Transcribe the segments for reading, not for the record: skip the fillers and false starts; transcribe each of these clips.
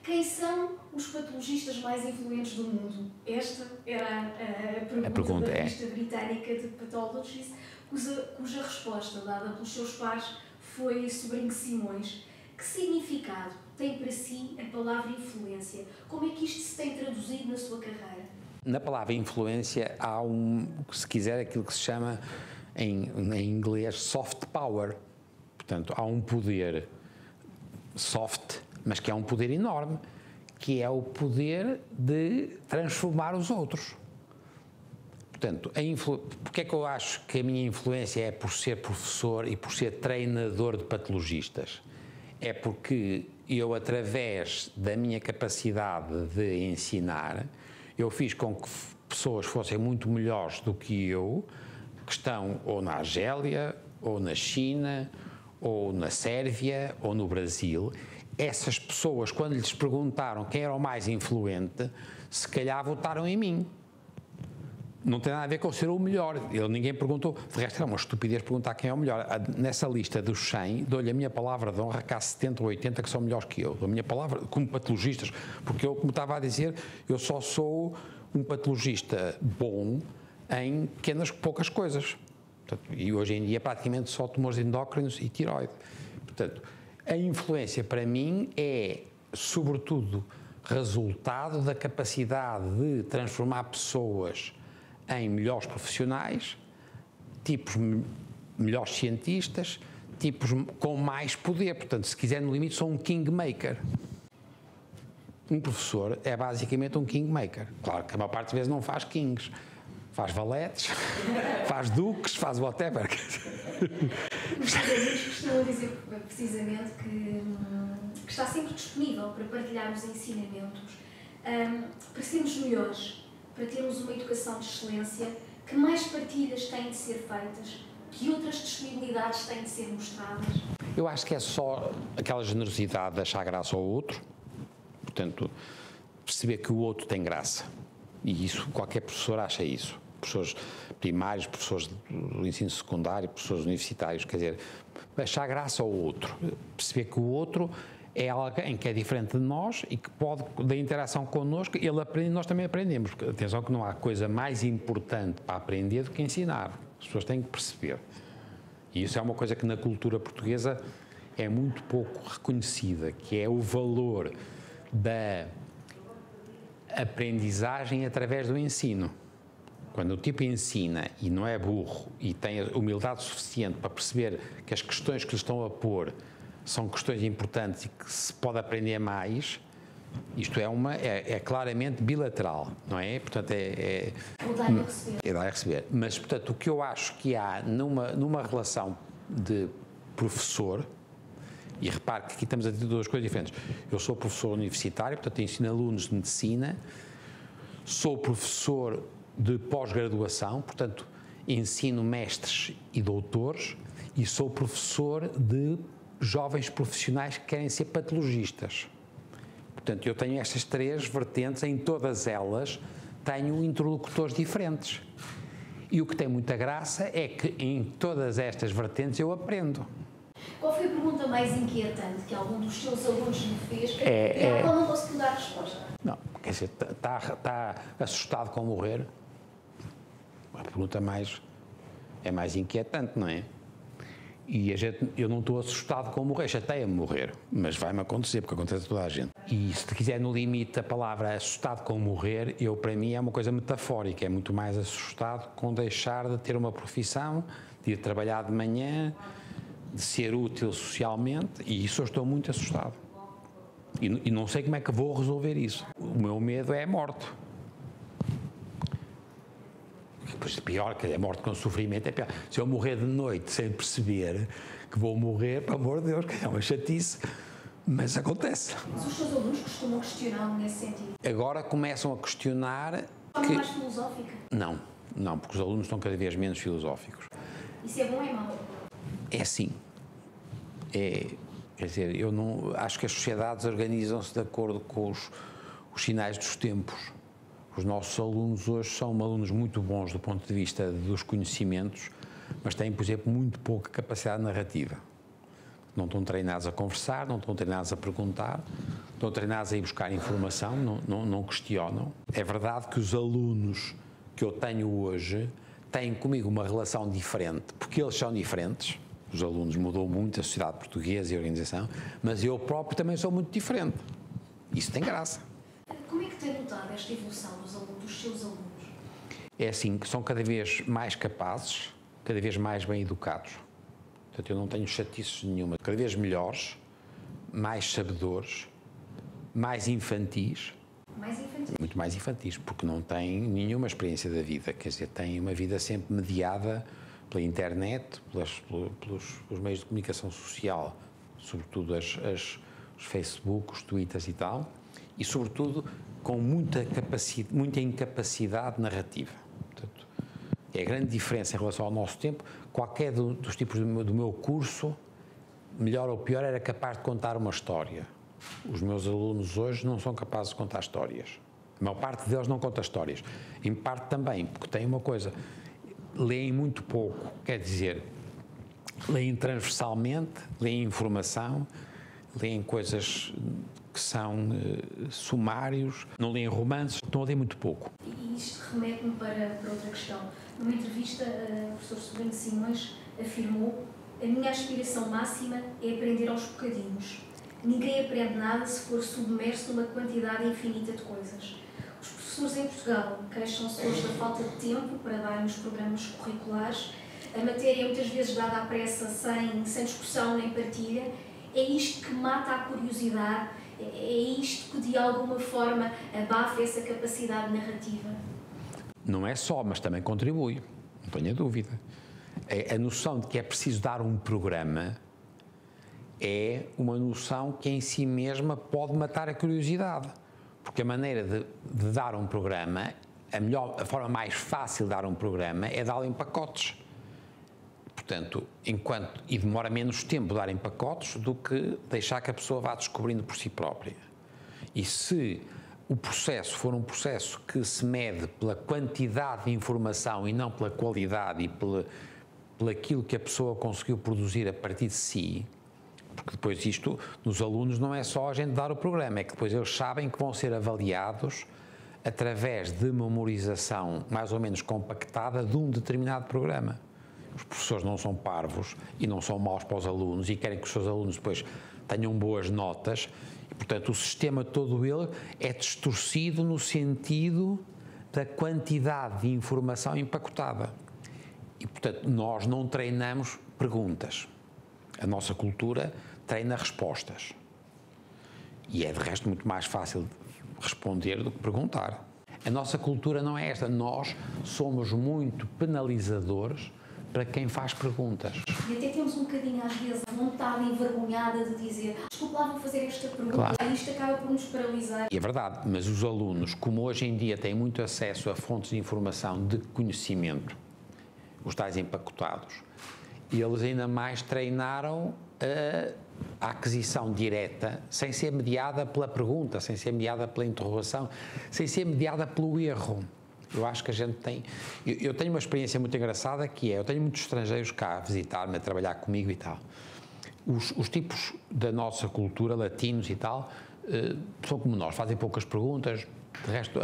Quem são os patologistas mais influentes do mundo? Esta era a pergunta da revista britânica de Pathologist, cuja resposta dada pelos seus pares foi Sobrinho Simões. Que significado tem para si a palavra influência? Como é que isto se tem traduzido na sua carreira? Na palavra influência há se quiser, aquilo que se chama em inglês soft power. Portanto, há um poder soft, mas que é um poder enorme, que é o poder de transformar os outros. Portanto, porque é que eu acho que a minha influência é por ser professor e por ser treinador de patologistas? É porque eu, através da minha capacidade de ensinar, eu fiz com que pessoas fossem muito melhores do que eu, que estão ou na Argélia, ou na China, ou na Sérvia, ou no Brasil. Essas pessoas, quando lhes perguntaram quem era o mais influente, se calhar votaram em mim. Não tem nada a ver com ser o melhor. Ninguém perguntou. De resto, era uma estupidez perguntar quem é o melhor. Nessa lista dos 100, dou-lhe a minha palavra de honra que há 70 ou 80 que são melhores que eu. Dou a minha palavra como patologistas. Porque eu, como estava a dizer, eu só sou um patologista bom em poucas coisas. Portanto, e hoje em dia praticamente só tumores endócrinos e tiroide. Portanto, a influência para mim é, sobretudo, resultado da capacidade de transformar pessoas em melhores profissionais, tipos melhores cientistas, tipos com mais poder. Portanto, se quiser, no limite, sou um kingmaker. Um professor é basicamente um kingmaker. Claro que a maior parte das vezes não faz kings, faz valetes, faz duques, faz whatever. Os alunos costumam dizer precisamente que está sempre disponível para partilhar os ensinamentos, para sermos melhores, para termos uma educação de excelência. Que mais partilhas têm de ser feitas? Que outras disponibilidades têm de ser mostradas? Eu acho que é só aquela generosidade de achar graça ao outro, portanto, perceber que o outro tem graça. E isso, qualquer professor acha isso. Professores primários, professores do ensino secundário, professores universitários, quer dizer, achar graça ao outro. Perceber que o outro é alguém que é diferente de nós e que pode, da interação connosco, ele aprende e nós também aprendemos. Porque, atenção que não há coisa mais importante para aprender do que ensinar. As pessoas têm que perceber. E isso é uma coisa que na cultura portuguesa é muito pouco reconhecida, que é o valor da aprendizagem através do ensino. Quando o tipo ensina e não é burro e tem humildade suficiente para perceber que as questões que lhe estão a pôr são questões importantes e que se pode aprender mais, isto é claramente bilateral, não é? Portanto, é dar e receber. É dar e receber. Mas, portanto, o que eu acho que há numa relação de professor, e repare que aqui estamos a dizer duas coisas diferentes. Eu sou professor universitário, portanto, ensino alunos de medicina, sou professor de pós-graduação, portanto, ensino mestres e doutores, e sou professor de jovens profissionais que querem ser patologistas. Portanto, eu tenho estas três vertentes, em todas elas tenho interlocutores diferentes. E o que tem muita graça é que em todas estas vertentes eu aprendo. Qual foi a pergunta mais inquietante que algum dos seus alunos lhe fez e ao qual não conseguiu dar resposta? Não, quer dizer, está assustado com morrer? A pergunta é mais inquietante, não é? E eu não estou assustado com morrer, chateia-me morrer, mas vai-me acontecer, porque acontece a toda a gente. E se quiser, no limite, a palavra assustado com morrer, para mim é uma coisa metafórica, é muito mais assustado com deixar de ter uma profissão, de ir trabalhar de manhã, de ser útil socialmente, e isso eu estou muito assustado. E não sei como é que vou resolver isso. O meu medo é a morte. Pois pior, que a morte com sofrimento é pior. Se eu morrer de noite sem perceber que vou morrer, pelo amor de Deus, que é uma chatice, mas acontece. Mas os seus alunos costumam questionar nesse sentido? Agora começam a questionar que... mais filosófica? Não, porque os alunos estão cada vez menos filosóficos. Isso é bom ou é mau? É sim. Quer dizer, eu não acho que as sociedades organizam-se de acordo com os sinais dos tempos. Os nossos alunos hoje são alunos muito bons do ponto de vista dos conhecimentos, mas têm, por exemplo, muito pouca capacidade narrativa. Não estão treinados a conversar, não estão treinados a perguntar, estão treinados a ir buscar informação, não questionam. É verdade que os alunos que eu tenho hoje têm comigo uma relação diferente, porque eles são diferentes. Os alunos mudou muito, a sociedade portuguesa e a organização, mas eu próprio também sou muito diferente. Isso tem graça. Como é que tem notado esta evolução dos seus alunos? É assim, que são cada vez mais capazes, cada vez mais bem educados. Portanto, eu não tenho chatices nenhuma. Cada vez melhores, mais sabedores, mais infantis. Mais infantis? Muito mais infantis, porque não têm nenhuma experiência da vida. Quer dizer, têm uma vida sempre mediada pela internet, pelos meios de comunicação social, sobretudo os Facebook, os Twitters e tal, e sobretudo com muita incapacidade narrativa. Portanto, é a grande diferença em relação ao nosso tempo. Qualquer dos tipos do meu curso, melhor ou pior, era capaz de contar uma história. Os meus alunos hoje não são capazes de contar histórias. A maior parte deles não conta histórias. Em parte também, porque tem uma coisa, leem muito pouco, quer dizer, leem transversalmente, leem informação, leem coisas que são sumários, não leem romances, estão a ler muito pouco. E isto remete-me para outra questão. Numa entrevista, o professor Sobrinho Simões afirmou: a minha aspiração máxima é aprender aos bocadinhos. Ninguém aprende nada se for submerso numa quantidade infinita de coisas. Os professores em Portugal queixam-se hoje da falta de tempo para dar nos programas curriculares. A matéria é muitas vezes dada à pressa, sem discussão nem partilha. É isto que mata a curiosidade? É isto que de alguma forma abafa essa capacidade narrativa? Não é só, mas também contribui, não tenha dúvida. A noção de que é preciso dar um programa é uma noção que em si mesma pode matar a curiosidade, porque a maneira de dar um programa, a forma mais fácil de dar um programa é dá-lo em pacotes. Portanto, e demora menos tempo dar em pacotes do que deixar que a pessoa vá descobrindo por si própria. E se o processo for um processo que se mede pela quantidade de informação e não pela qualidade e pelaquilo que a pessoa conseguiu produzir a partir de si, porque depois isto, nos alunos, não é só a gente dar o programa, é que depois eles sabem que vão ser avaliados através de memorização mais ou menos compactada de um determinado programa. Os professores não são parvos e não são maus para os alunos e querem que os seus alunos depois tenham boas notas e, portanto, o sistema todo ele é distorcido no sentido da quantidade de informação empacotada. E, portanto, nós não treinamos perguntas. A nossa cultura treina respostas. E é, de resto, muito mais fácil responder do que perguntar. A nossa cultura não é esta. Nós somos muito penalizadores para quem faz perguntas. E até temos um bocadinho, às vezes, a vontade envergonhada de dizer: desculpe lá, vou fazer esta pergunta, claro. E isto acaba por nos paralisar. E é verdade, mas os alunos, como hoje em dia têm muito acesso a fontes de informação de conhecimento, os tais empacotados, eles ainda mais treinaram a aquisição direta, sem ser mediada pela pergunta, sem ser mediada pela interrogação, sem ser mediada pelo erro. Eu acho que a gente tem... Eu tenho uma experiência muito engraçada que é, eu tenho muitos estrangeiros cá a visitar-me, a trabalhar comigo e tal. Os tipos da nossa cultura, latinos e tal, são como nós, fazem poucas perguntas, de resto,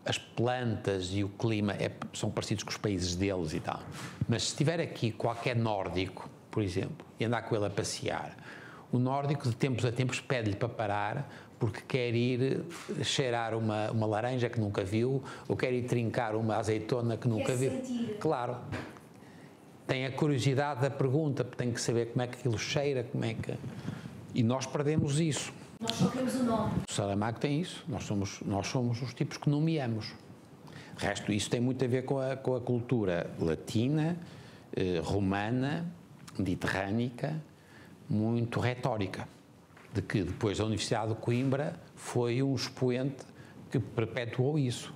as plantas e o clima são parecidos com os países deles e tal. Mas se tiver aqui qualquer nórdico, por exemplo, e andar com ele a passear, o nórdico de tempos a tempos pede-lhe para parar porque quer ir cheirar uma laranja que nunca viu ou quer ir trincar uma azeitona que nunca viu. Sentir. Claro. Tem a curiosidade da pergunta, tem que saber como é que aquilo cheira, como é que... E nós perdemos isso. Nós só queremos o nome. O Saramago tem isso. Nós somos os tipos que nomeamos. De resto, isso tem muito a ver com a cultura latina, romana, mediterrânica, muito retórica. De que depois a Universidade de Coimbra foi um expoente que perpetuou isso.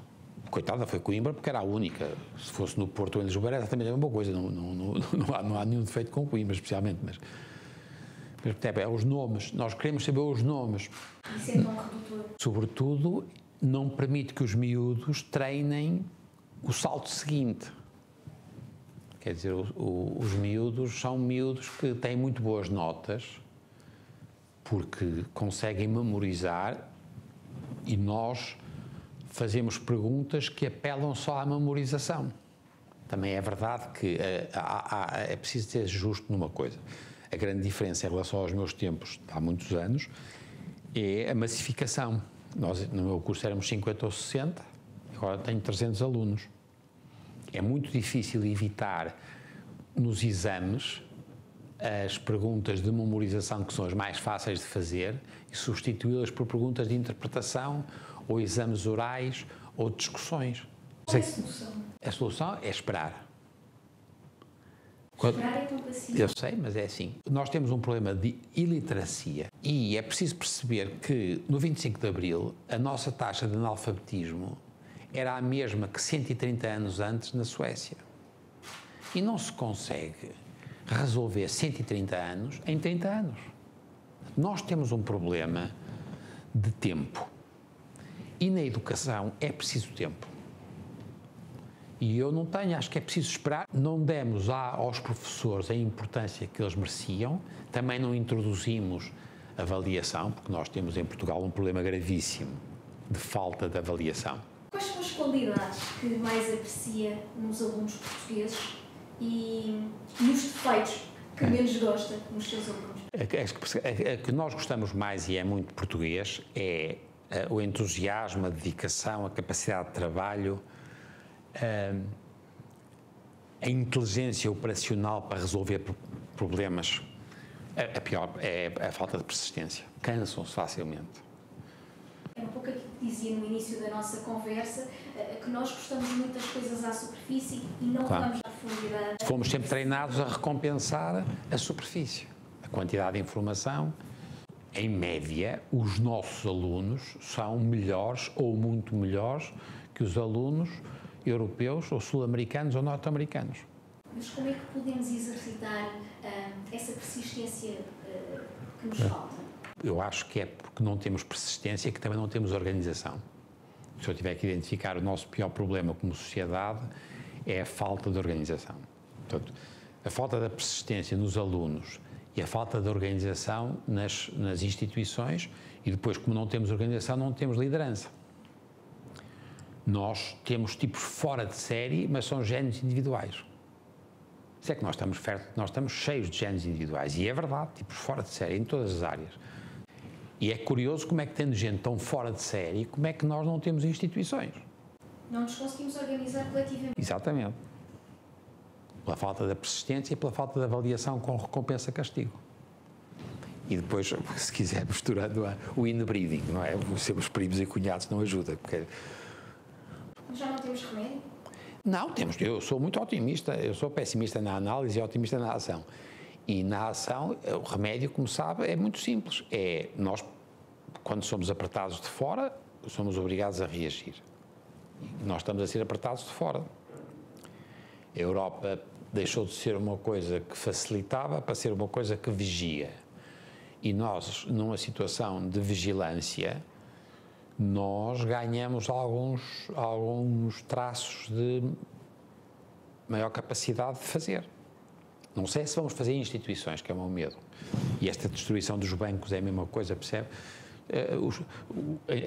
Coitada, foi Coimbra porque era a única. Se fosse no Porto ou em Lisboa era exatamente a mesma coisa. Não há nenhum defeito com Coimbra, especialmente. Mas é os nomes. Nós queremos saber os nomes. Isso é tão redutor. Sobretudo, não permite que os miúdos treinem o salto seguinte. Quer dizer, os miúdos são miúdos que têm muito boas notas porque conseguem memorizar e nós fazemos perguntas que apelam só à memorização. Também é verdade que é preciso ser justo numa coisa. A grande diferença em relação aos meus tempos, há muitos anos, é a massificação. Nós, no meu curso, éramos 50 ou 60, agora tenho 300 alunos. É muito difícil evitar, nos exames, as perguntas de memorização, que são as mais fáceis de fazer, e substituí-las por perguntas de interpretação, ou exames orais, ou discussões. Qual é a solução? A solução é esperar. Esperar é tão passivo. Eu sei, mas é assim. Nós temos um problema de iliteracia e é preciso perceber que no 25 de Abril a nossa taxa de analfabetismo era a mesma que 130 anos antes na Suécia. E não se consegue resolver 130 anos em 30 anos. Nós temos um problema de tempo. E na educação é preciso tempo. E eu não tenho, acho que é preciso esperar. Não demos aos professores a importância que eles mereciam, também não introduzimos avaliação, porque nós temos em Portugal um problema gravíssimo de falta de avaliação. Quais são as qualidades que mais aprecia nos alunos portugueses e nos defeitos que menos gosta nos seus alunos? A que nós gostamos mais, e é muito português, é o entusiasmo, a dedicação, a capacidade de trabalho, a inteligência operacional para resolver problemas. A pior é a falta de persistência. Cansam-se facilmente. É um pouco aquilo que dizia no início da nossa conversa, que nós gostamos muito das coisas à superfície e não vamos à profundidade. Fomos sempre treinados a recompensar a superfície, a quantidade de informação. Em média, os nossos alunos são melhores ou muito melhores que os alunos europeus ou sul-americanos ou norte-americanos. Mas como é que podemos exercitar essa persistência que nos falta? Eu acho que é porque não temos persistência que também não temos organização. Se eu tiver que identificar o nosso pior problema como sociedade, é a falta de organização. Portanto, a falta da persistência nos alunos e a falta de organização nas instituições, e depois, como não temos organização, não temos liderança. Nós temos tipos fora de série, mas são génios individuais. Isso é que nós estamos cheios de génios individuais. E é verdade, tipos fora de série, em todas as áreas. E é curioso como é que, tendo gente tão fora de série, como é que nós não temos instituições. Não nos conseguimos organizar coletivamente. Exatamente. Pela falta da persistência e pela falta de avaliação com recompensa-castigo. E depois, se quiser, misturando o inbreeding, não é? Os primos e cunhados não ajuda, porque... Já não temos remédio? Não, temos. Eu sou muito otimista. Eu sou pessimista na análise e otimista na ação. E na ação, o remédio, como sabe, é muito simples. Nós, quando somos apertados de fora, somos obrigados a reagir. E nós estamos a ser apertados de fora. A Europa deixou de ser uma coisa que facilitava para ser uma coisa que vigia. E nós, numa situação de vigilância, nós ganhamos alguns traços de maior capacidade de fazer. Não sei se vamos fazer instituições, que é o meu medo. E esta destruição dos bancos é a mesma coisa, percebe?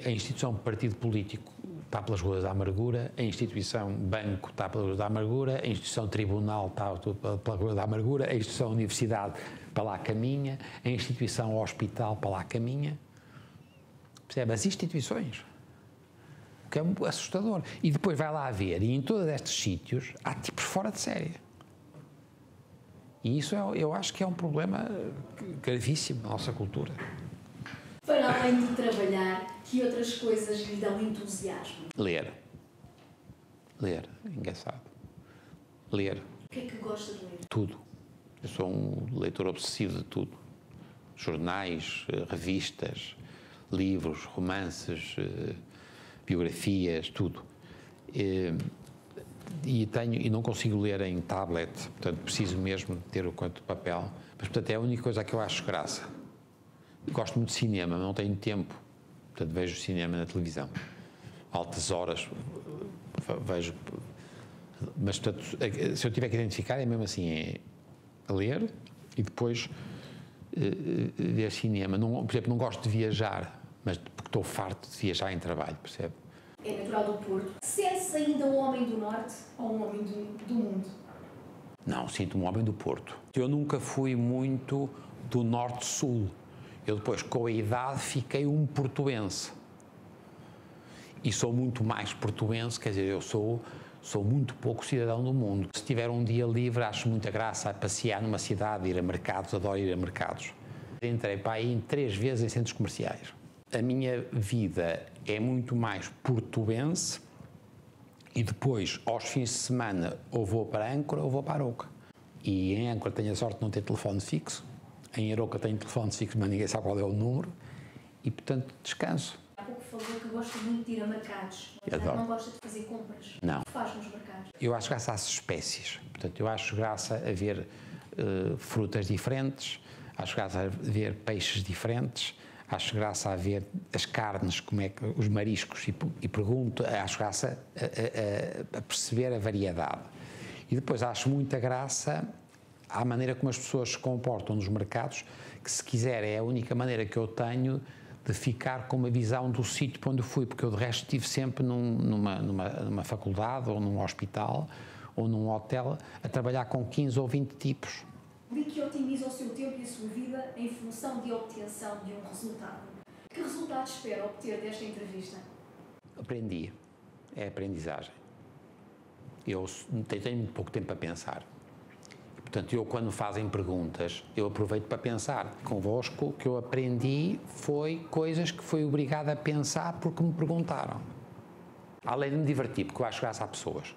A instituição partido político está pelas ruas da amargura, a instituição banco está pelas ruas da amargura, a instituição tribunal está pelas ruas da amargura, a instituição universidade para lá caminha, a instituição hospital para lá caminha. Percebe? As instituições. O que é assustador. E depois vai lá ver, e em todos estes sítios há tipos fora de série. E isso eu acho que é um problema gravíssimo na nossa cultura. Para além de trabalhar, que outras coisas lhe dão entusiasmo? Ler. Ler. Engraçado. Ler. O que é que gosta de ler? Tudo. Eu sou um leitor obsessivo de tudo. Jornais, revistas, livros, romances, biografias, tudo. E não consigo ler em tablet, portanto preciso mesmo ter o quanto de papel. Mas, portanto, é a única coisa que eu acho graça. Gosto muito de cinema, mas não tenho tempo. Portanto, vejo cinema na televisão. Altas horas vejo. Mas, portanto, se eu tiver que identificar, é mesmo assim, é ler e depois ver cinema. Não, por exemplo, não gosto de viajar, mas porque estou farto de viajar em trabalho, percebe? É natural do Porto. Sente-se ainda um homem do Norte ou um homem do mundo? Não, sinto um homem do Porto. Eu nunca fui muito do Norte-Sul. Eu depois, com a idade, fiquei um portuense. E sou muito mais portuense, quer dizer, eu sou muito pouco cidadão do mundo. Se tiver um dia livre, acho muita graça a passear numa cidade, ir a mercados, adoro ir a mercados. Entrei para aí 3 vezes em centros comerciais. A minha vida é muito mais portuense e depois, aos fins de semana, ou vou para Âncora ou vou para Arouca. E em Âncora tenho a sorte de não ter telefone fixo, em Arouca tenho telefone fixo, mas ninguém sabe qual é o número e, portanto, descanso. Há pouco falou que gosta muito de ir a mercados, mas não gosta de fazer compras. Não. O que faz nos mercados? Eu acho graça às espécies, portanto, eu acho graça a ver frutas diferentes, acho graça a ver peixes diferentes, acho graça a ver as carnes, como é que os mariscos, e pergunto, acho graça a perceber a variedade. E depois acho muita graça à maneira como as pessoas se comportam nos mercados, que se quiser é a única maneira que eu tenho de ficar com uma visão do sítio para onde eu fui, porque eu de resto estive sempre numa faculdade ou num hospital ou num hotel a trabalhar com 15 ou 20 tipos. Li que otimiza o seu tempo e a sua vida em função de obtenção de um resultado. Que resultado espera obter desta entrevista? Aprendi. É aprendizagem. Eu tenho muito pouco tempo para pensar. Portanto, eu quando fazem perguntas, eu aproveito para pensar. Convosco, o que eu aprendi foi coisas que fui obrigado a pensar porque me perguntaram. Além de me divertir, porque eu acho graça a pessoas.